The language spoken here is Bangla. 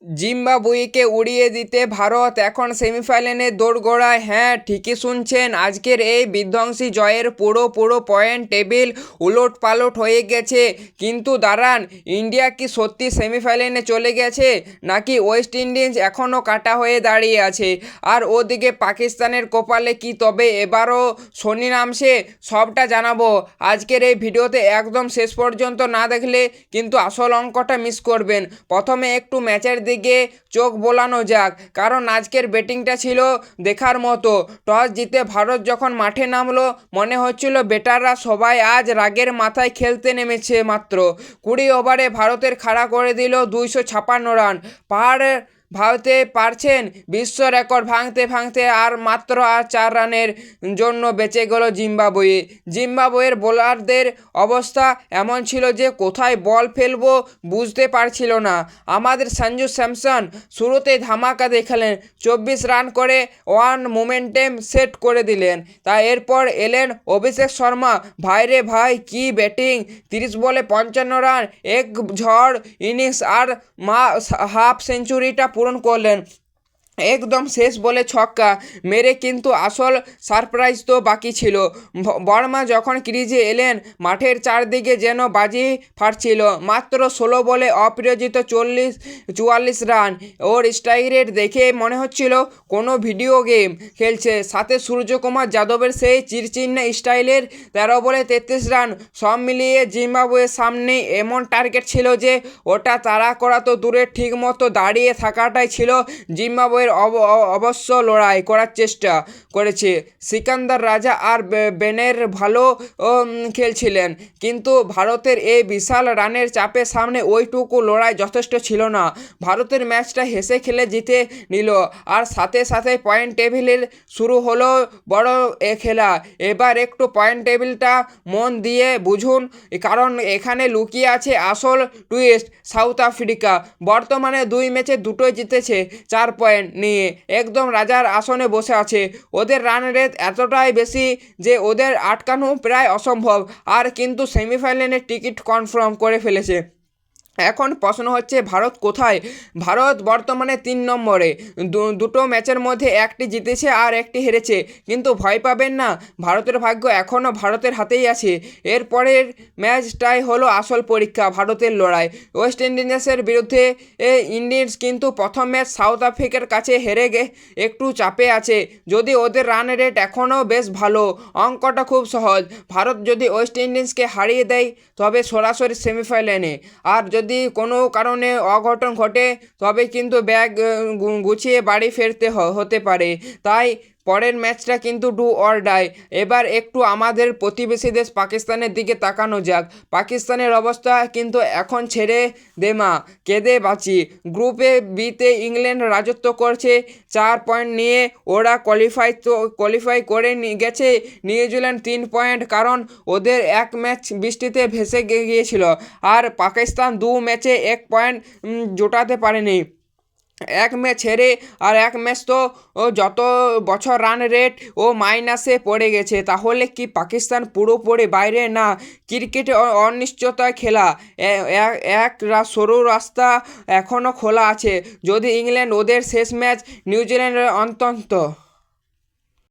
জিম্বাবুয়েকে উড়িয়ে দিতে ভারত এখন সেমিফাইনালে দোরগোড়ায়। হ্যাঁ, ঠিকই শুনছেন, আজকের এই বিধ্বংসী জয়ের পুরো পয়েন্ট টেবিল উলটপালট হয়ে গেছে। কিন্তু দাঁড়ান, ইন্ডিয়া কি সত্যি সেমিফাইনালে চলে গেছে, নাকি ওয়েস্ট ইন্ডিজ এখনও কাটা হয়ে দাঁড়িয়ে আছে? আর ওদিকে পাকিস্তানের কপালে কি তবে এবারও শনি নামছে? সবটা জানাবো আজকের এই ভিডিওতে। একদম শেষ পর্যন্ত না দেখলে কিন্তু আসল অঙ্কটা মিস করবেন। প্রথমে একটু ম্যাচের দিকে চোখ বোলানো যাক, কারণ আজকের ব্যাটিংটা ছিল দেখার মতো। টস জিতে ভারত যখন মাঠে নামলো, মনে হচ্ছিল ব্যাটাররা সবাই আজ রাগের মাথায় খেলতে নেমেছে। মাত্র 20 ওভারে ভারতের খাড়া করে দিল 256 রান। পাহাড়ে ভারতে পারছেন বিশ্ব রেকর্ড ভাঙতে আর মাত্র 4 রানের জন্য বেঁচে গেল জিম্বাবুয়ে। জিম্বাবুয়ের বোলারদের অবস্থা এমন ছিল যে কোথায় বল ফেলবো বুঝতে পারছিল না। আমাদের সঞ্জু স্যামসন শুরুতেই ধামাকা দেখালেন, 24 রান করে ওয়ান মোমেন্টাম সেট করে দিলেন। তা এরপর এলেন অভিষেক শর্মা। ভাইরে ভাই, কি ব্যাটিং! 30 বলে 55 রান, এক ঝড় ইনিংস আর হাফ সেঞ্চুরিটা পূরণ করলেন। একদম শেষ বলে ছক্কা মেরে। কিন্তু আসল সারপ্রাইজ তো বাকি ছিল। বর্মা যখন ক্রিজে এলেন, মাঠের চারদিকে যেন বাজি ফাটছিল। মাত্র 16 বলে অপ্রয়োজিত 44 রান। ওর স্ট্রাইক রেট দেখে মনে হচ্ছিল কোনো ভিডিও গেম খেলছে। সাথে সূর্যকুমার যাদবের সেই চিরচিহ্নে স্টাইলের 13 বলে 33 রান। সব মিলিয়ে জিম্বাবুয়ের সামনে এমন টার্গেট ছিল যে ওটা তাড়া করা তো দূরে, ঠিক মতো দাঁড়িয়ে থাকাটাই ছিল। জিম্বাবুয়ের অবশ্য লড়াই করার চেষ্টা করেছে। সিকান্দার রাজা আর বেনের ভালো খেলছিলেন, কিন্তু ভারতের এই বিশাল রানের চাপের সামনে ওইটুকু লড়াই যথেষ্ট ছিল না। ভারতের ম্যাচটা হেসে খেলে জিতে নিল, আর সাথে পয়েন্ট টেবিলের শুরু হলো বড় খেলা। এবার একটু পয়েন্ট টেবিলটা মন দিয়ে বুঝুন, কারণ এখানে লুকিয়ে আছে আসল টুইস্ট। সাউথ আফ্রিকা বর্তমানে 2 ম্যাচে দুটোই জিতেছে, 4 পয়েন্ট নিয়ে একদম রাজার আসনে বসে আছে। ওদের রান রেট এতটাই বেশি যে ওদের আটকানো প্রায় অসম্ভব, আর কিন্তু সেমিফাইনালের টিকিট কনফার্ম করে ফেলেছে। এখন প্রশ্ন হচ্ছে, ভারত কোথায়? ভারত বর্তমানে 3 নম্বরে। দুটো ম্যাচের মধ্যে একটি জিতেছে আর একটি হেরেছে। কিন্তু ভয় পাবেন না, ভারতের ভাগ্য এখনও ভারতের হাতেই আছে। এরপরের ম্যাচটাই হলো আসল পরীক্ষা, ভারতের লড়াই ওয়েস্ট ইন্ডিজের বিরুদ্ধে। ইন্ডিয়ান্স কিন্তু প্রথম ম্যাচ সাউথ আফ্রিকার কাছে হেরে একটু চাপে আছে। যদি ওদের রান রেট এখনও বেশ ভালো, অঙ্কটা খুব সহজ। ভারত যদি ওয়েস্ট ইন্ডিজকে হারিয়ে দেয় তবে সরাসরি সেমিফাইনালে। আর যদি কোনো কারণে অঘটন ঘটে তবে কিন্তু ব্যাগ গুছিয়ে বাড়ি ফিরতে হতে পারে। তাই পরের ম্যাচটা কিন্তু ডু অর ডাই। এবার একটু আমাদের প্রতিবেশী দেশ পাকিস্তানের দিকে তাকানো যাক। পাকিস্তানের অবস্থা কিন্তু এখন ছেড়ে দেমা, কেঁদে বাঁচি। গ্রুপে বিতে ইংল্যান্ড রাজত্ব করছে 4 পয়েন্ট নিয়ে। ওরা কোয়ালিফাই করে গেছে। নিউজিল্যান্ড 3 পয়েন্ট, কারণ ওদের এক ম্যাচ বৃষ্টিতে ভেসে গিয়েছিল। আর পাকিস্তান 2 ম্যাচে 1 পয়েন্ট জোটাতে পারেনি। এক ম্যাচ হেরে আর এক ম্যাচ তো যত বছর রান রেট ও মাইনাসে পড়ে গেছে। তাহলে কি পাকিস্তান পুরোপুরি বাইরে? না, ক্রিকেটে অনিশ্চয়তায় খেলা। এক সরু রাস্তা এখনও খোলা আছে। যদি ইংল্যান্ড ওদের শেষ ম্যাচ নিউজিল্যান্ডের অন্তত